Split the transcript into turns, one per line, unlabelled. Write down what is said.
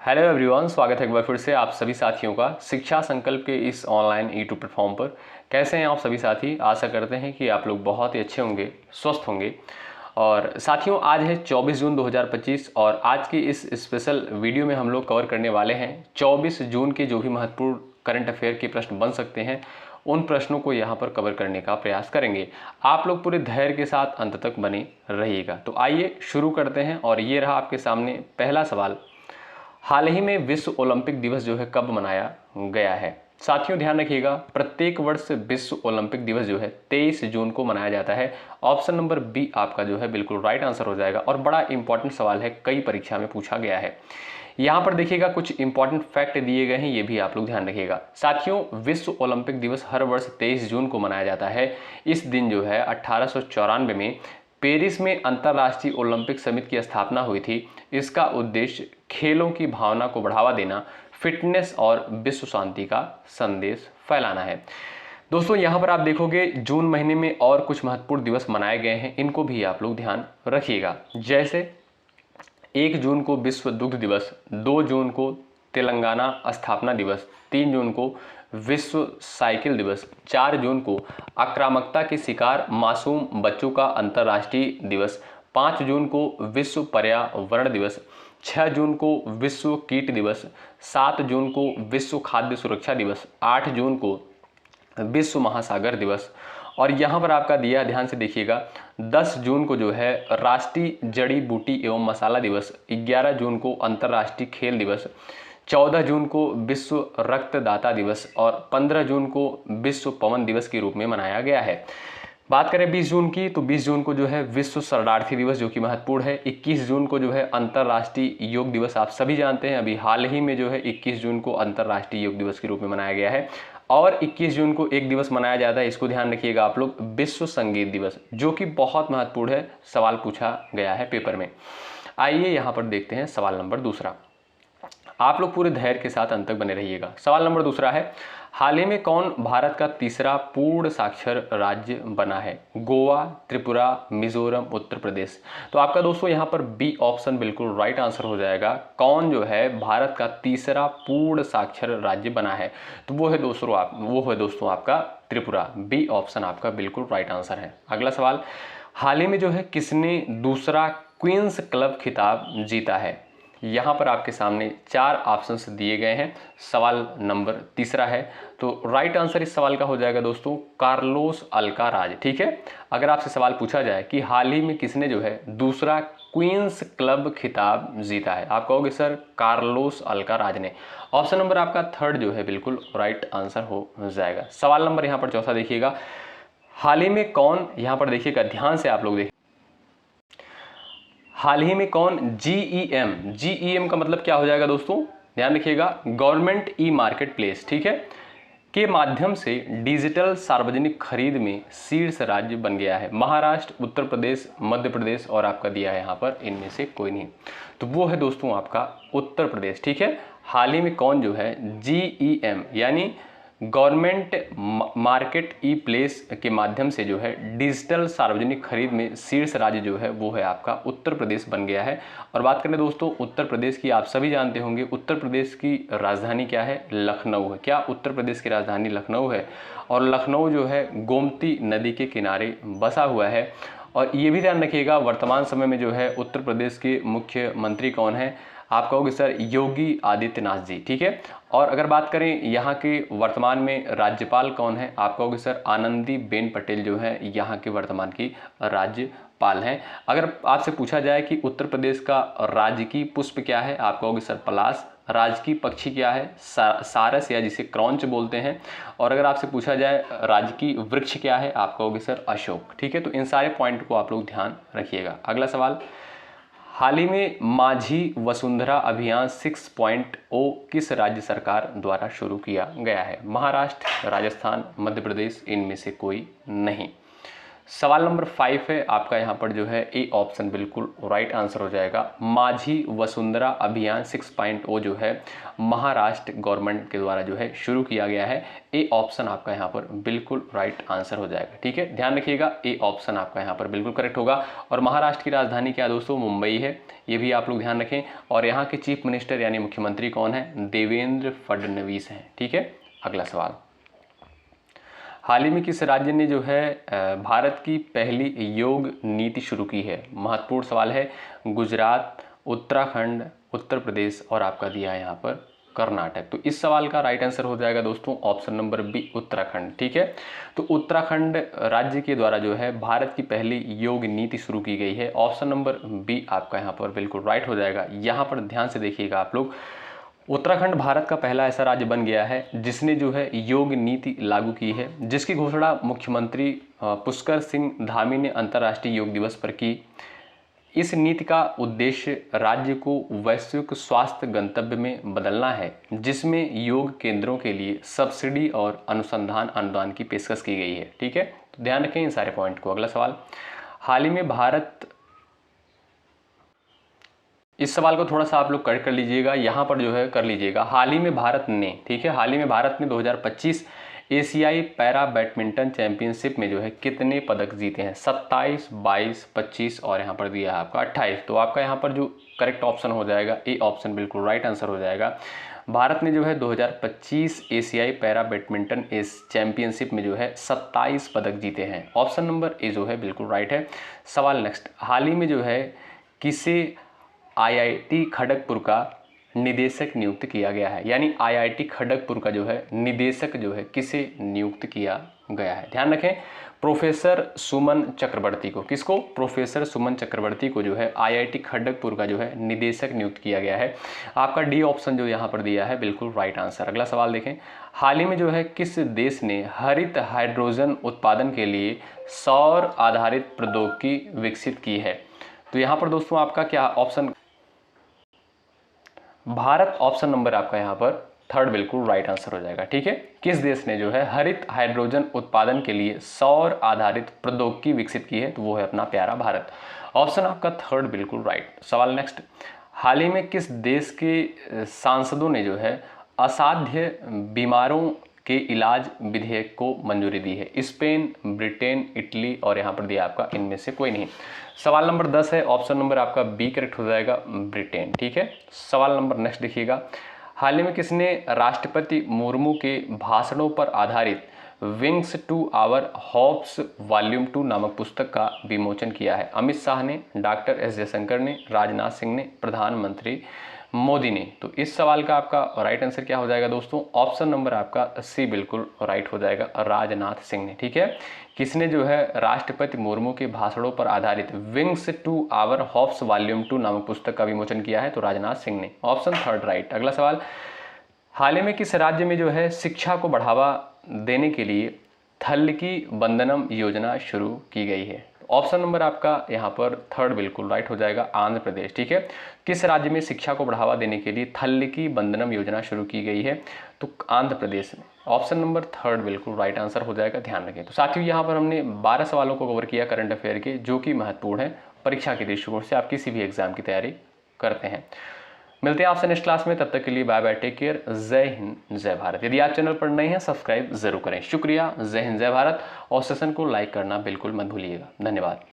Hello everyone, स्वागत है एक बार फिर से आप सभी साथियों का शिक्षा संकल्प के इस ऑनलाइन यूट्यूब प्लेटफॉर्म पर। कैसे हैं आप सभी साथी? आशा करते हैं कि आप लोग बहुत ही अच्छे होंगे, स्वस्थ होंगे। और साथियों, आज है 24 जून 2025 और आज की इस स्पेशल वीडियो में हम लोग कवर करने वाले हैं 24 जून के जो भी महत्वपूर्ण करंट अफेयर के प्रश्न बन सकते हैं उन प्रश्नों को यहाँ पर कवर करने का प्रयास करेंगे। आप लोग पूरे धैर्य के साथ अंत तक बने रहिएगा। तो आइए शुरू करते हैं। और ये रहा आपके सामने पहला सवाल। हाल ही में विश्व ओलंपिक दिवस जो है कब मनाया गया है? साथियों ध्यान रखिएगा, प्रत्येक वर्ष विश्व ओलंपिक दिवस जो है 23 जून को मनाया जाता है। ऑप्शन नंबर बी आपका जो है बिल्कुल राइट आंसर हो जाएगा। और बड़ा इंपॉर्टेंट सवाल है, कई परीक्षा में पूछा गया है। यहाँ पर देखिएगा कुछ इंपॉर्टेंट फैक्ट दिए गए हैं, ये भी आप लोग ध्यान रखिएगा। साथियों, विश्व ओलंपिक दिवस हर वर्ष 23 जून को मनाया जाता है। इस दिन जो है 1894 में पेरिस में अंतर्राष्ट्रीय ओलंपिक समिति की स्थापना हुई थी। इसका उद्देश्य खेलों की भावना को बढ़ावा देना, फिटनेस और विश्व शांति का संदेश फैलाना है। दोस्तों, यहाँ पर आप देखोगे जून महीने में और कुछ महत्वपूर्ण दिवस मनाए गए हैं, इनको भी आप लोग ध्यान रखिएगा। जैसे 1 जून को विश्व दुग्ध दिवस, 2 जून को तेलंगाना स्थापना दिवस, 3 जून को विश्व साइकिल दिवस, 4 जून को आक्रामकता के शिकार मासूम बच्चों का अंतर्राष्ट्रीय दिवस, 5 जून को विश्व पर्यावरण दिवस, 6 जून को विश्व कीट दिवस, 7 जून को विश्व खाद्य सुरक्षा दिवस, 8 जून को विश्व महासागर दिवस। और यहाँ पर आपका दिया, ध्यान से देखिएगा, 10 जून को जो है राष्ट्रीय जड़ी बूटी एवं मसाला दिवस, 11 जून को अंतर्राष्ट्रीय खेल दिवस, 14 जून को विश्व रक्तदाता दिवस और 15 जून को विश्व पवन दिवस के रूप में मनाया गया है। बात करें 20 जून की, तो 20 जून को जो है विश्व शरणार्थी दिवस जो कि महत्वपूर्ण है। 21 जून को जो है अंतर्राष्ट्रीय योग दिवस, आप सभी जानते हैं अभी हाल ही में जो है 21 जून को अंतर्राष्ट्रीय योग दिवस के रूप में मनाया गया है। और 21 जून को एक दिवस मनाया जाता है, इसको ध्यान रखिएगा आप लोग, विश्व संगीत दिवस, जो कि बहुत महत्वपूर्ण है, सवाल पूछा गया है पेपर में। आइए यहाँ पर देखते हैं सवाल नंबर दूसरा। आप लोग पूरे धैर्य के साथ अंत तक बने रहिएगा। सवाल नंबर दूसरा है, हाल ही में कौन भारत का तीसरा पूर्ण साक्षर राज्य बना है? गोवा, त्रिपुरा, मिजोरम, उत्तर प्रदेश। तो आपका दोस्तों यहाँ पर बी ऑप्शन बिल्कुल राइट आंसर हो जाएगा। कौन जो है भारत का तीसरा पूर्ण साक्षर राज्य बना है? तो वो है दोस्तों आपका त्रिपुरा। बी ऑप्शन आपका बिल्कुल राइट आंसर है। अगला सवाल, हाल ही में जो है किसने दूसरा क्वींस क्लब खिताब जीता है? यहाँ पर आपके सामने 4 ऑप्शंस दिए गए हैं। सवाल नंबर तीसरा है, तो राइट आंसर इस सवाल का हो जाएगा दोस्तों कार्लोस अल्काराज। ठीक है, अगर आपसे सवाल पूछा जाए कि हाल ही में किसने जो है दूसरा क्वींस क्लब खिताब जीता है, आप कहोगे सर कार्लोस अल्काराज ने। ऑप्शन नंबर आपका थर्ड जो है बिल्कुल राइट आंसर हो जाएगा। सवाल नंबर यहाँ पर चौथा देखिएगा, हाल ही में कौन, यहाँ पर देखिएगा ध्यान से आप लोग देखिए, हाल ही में कौन जीईएम का मतलब क्या हो जाएगा दोस्तों? ध्यान रखिएगा, गवर्नमेंट ई मार्केट प्लेस, ठीक है, के माध्यम से डिजिटल सार्वजनिक खरीद में शीर्ष राज्य बन गया है। महाराष्ट्र, उत्तर प्रदेश, मध्य प्रदेश और आपका दिया है यहाँ पर इनमें से कोई नहीं, तो वो है दोस्तों आपका उत्तर प्रदेश। ठीक है, हाल ही में कौन जो है जीईएम यानी गवर्नमेंट मार्केट ई प्लेस के माध्यम से जो है डिजिटल सार्वजनिक खरीद में शीर्ष राज्य जो है वो है आपका उत्तर प्रदेश बन गया है। और बात करें दोस्तों उत्तर प्रदेश की, आप सभी जानते होंगे उत्तर प्रदेश की राजधानी क्या है? लखनऊ है। क्या उत्तर प्रदेश की राजधानी लखनऊ है? और लखनऊ जो है गोमती नदी के किनारे बसा हुआ है। और ये भी ध्यान रखिएगा, वर्तमान समय में जो है उत्तर प्रदेश के मुख्यमंत्री कौन है? आप कहोगे सर योगी आदित्यनाथ जी। ठीक है, और अगर बात करें यहाँ के वर्तमान में राज्यपाल कौन है? आप कहोगे सर आनंदीबेन पटेल जो है यहाँ के वर्तमान की राज्यपाल हैं। अगर आपसे पूछा जाए कि उत्तर प्रदेश का राजकीय पुष्प क्या है, आप कहोगे सर पलाश। राजकीय पक्षी क्या है? सारस या जिसे क्रॉन्च बोलते हैं। और अगर आपसे पूछा जाए राजकीय वृक्ष क्या है, आप कहोगे सर अशोक। ठीक है, तो इन सारे पॉइंट को आप लोग ध्यान रखिएगा। अगला सवाल, हाल ही में माझी वसुंधरा अभियान 6.0 किस राज्य सरकार द्वारा शुरू किया गया है? महाराष्ट्र, राजस्थान, मध्य प्रदेश, इनमें से कोई नहीं। सवाल नंबर 5 है आपका यहाँ पर जो है ए ऑप्शन बिल्कुल राइट आंसर हो जाएगा। माझी वसुंधरा अभियान 6.0 जो है महाराष्ट्र गवर्नमेंट के द्वारा जो है शुरू किया गया है। ए ऑप्शन आपका यहाँ पर बिल्कुल राइट आंसर हो जाएगा। ठीक है, ध्यान रखिएगा, ए ऑप्शन आपका यहाँ पर बिल्कुल करेक्ट होगा। और महाराष्ट्र की राजधानी क्या दोस्तों? मुंबई है, ये भी आप लोग ध्यान रखें। और यहाँ के चीफ मिनिस्टर यानी मुख्यमंत्री कौन है? देवेंद्र फडणवीस हैं। ठीक है, अगला सवाल, हाल ही में किस राज्य ने जो है भारत की पहली योग नीति शुरू की है? महत्वपूर्ण सवाल है। गुजरात, उत्तराखंड, उत्तर प्रदेश और आपका दिया है यहाँ पर कर्नाटक। तो इस सवाल का राइट आंसर हो जाएगा दोस्तों ऑप्शन नंबर बी, उत्तराखंड। ठीक है, तो उत्तराखंड राज्य के द्वारा जो है भारत की पहली योग नीति शुरू की गई है। ऑप्शन नंबर बी आपका यहाँ पर बिल्कुल राइट हो जाएगा। यहाँ पर ध्यान से देखिएगा आप लोग, उत्तराखंड भारत का पहला ऐसा राज्य बन गया है जिसने जो है योग नीति लागू की है, जिसकी घोषणा मुख्यमंत्री पुष्कर सिंह धामी ने अंतर्राष्ट्रीय योग दिवस पर की। इस नीति का उद्देश्य राज्य को वैश्विक स्वास्थ्य गंतव्य में बदलना है, जिसमें योग केंद्रों के लिए सब्सिडी और अनुसंधान अनुदान की पेशकश की गई है। ठीक है, तो ध्यान रखें इन सारे पॉइंट को। अगला सवाल, हाल ही में भारत, इस सवाल को थोड़ा सा आप लोग करेक्ट कर लीजिएगा, यहाँ पर जो है कर लीजिएगा। हाल ही में भारत ने, ठीक है, हाल ही में भारत ने 2025 एशियाई पैरा बैडमिंटन चैंपियनशिप में जो है कितने पदक जीते हैं? 27, 22, 25 और यहाँ पर दिया है आपका 28। तो आपका यहाँ पर जो करेक्ट ऑप्शन हो जाएगा ए ऑप्शन बिल्कुल राइट आंसर हो जाएगा। भारत ने जो है 2025 एशियाई पैरा बैडमिंटन इस चैंपियनशिप में जो है 27 पदक जीते हैं। ऑप्शन नंबर ए जो है बिल्कुल राइट है। सवाल नेक्स्ट, हाल ही में जो है किसे आईआईटी खड़गपुर का निदेशक नियुक्त किया गया है? यानी आईआईटी खड़गपुर का जो है निदेशक जो है किसे नियुक्त किया गया है? ध्यान रखें, प्रोफेसर सुमन चक्रवर्ती को। किसको? प्रोफेसर सुमन चक्रवर्ती को जो है आईआईटी खड़गपुर का जो है निदेशक नियुक्त किया गया है। आपका डी ऑप्शन जो यहाँ पर दिया है बिल्कुल राइट आंसर। अगला सवाल देखें, हाल ही में जो है किस देश ने हरित हाइड्रोजन उत्पादन के लिए सौर आधारित प्रौद्योगिकी विकसित की है? तो यहाँ पर दोस्तों आपका क्या ऑप्शन? भारत ऑप्शन नंबर आपका यहाँ पर थर्ड बिल्कुल राइट आंसर हो जाएगा। ठीक है, किस देश ने जो है हरित हाइड्रोजन उत्पादन के लिए सौर आधारित प्रौद्योगिकी विकसित की है? तो वो है अपना प्यारा भारत। ऑप्शन आपका थर्ड बिल्कुल राइट। सवाल नेक्स्ट, हाल ही में किस देश के सांसदों ने जो है असाध्य बीमारों के इलाज विधेयक को मंजूरी दी है? स्पेन, ब्रिटेन, इटली और यहाँ पर दिया आपका इनमें से कोई नहीं। सवाल नंबर 10 है, ऑप्शन नंबर आपका बी करेक्ट हो जाएगा, ब्रिटेन। ठीक है, सवाल नंबर नेक्स्ट देखिएगा, हाल ही में किसने राष्ट्रपति मुर्मू के भाषणों पर आधारित wings to our hopes volume 2 नामक पुस्तक का विमोचन किया है? अमित शाह ने, डॉक्टर एस जयशंकर ने, राजनाथ सिंह ने, प्रधानमंत्री मोदी ने। तो इस सवाल का आपका राइट आंसर क्या हो जाएगा दोस्तों? ऑप्शन नंबर आपका सी बिल्कुल राइट हो जाएगा, राजनाथ सिंह ने। ठीक है, किसने जो है राष्ट्रपति मुर्मू के भाषणों पर आधारित wings to our hopes volume 2 नामक पुस्तक का विमोचन किया है? तो राजनाथ सिंह ने। Option third right. अगला सवाल, हाल ही में किस राज्य में जो है शिक्षा को बढ़ावा देने के लिए थल्लकी बंधनम योजना शुरू की गई है? ऑप्शन नंबर आपका यहाँ पर थर्ड बिल्कुल राइट हो जाएगा, आंध्र प्रदेश। ठीक है, किस राज्य में शिक्षा को बढ़ावा देने के लिए थल्लकी बंधनम योजना शुरू की गई है? तो आंध्र प्रदेश में। ऑप्शन नंबर थर्ड बिल्कुल राइट आंसर हो जाएगा, ध्यान रखें। तो साथियों यहाँ पर हमने 12 सवालों को कवर किया करंट अफेयर के, जो कि महत्वपूर्ण है परीक्षा के दृष्टिकोण से, आप किसी भी एग्जाम की तैयारी करते हैं। मिलते हैं आपसे नेक्स्ट क्लास में, तब तक के लिए बाय बाय, टेक केयर, जय हिंद जय भारत। यदि आप चैनल पर नए हैं सब्सक्राइब जरूर करें। शुक्रिया, जय हिंद जय भारत। और सेशन को लाइक करना बिल्कुल मत भूलिएगा। धन्यवाद।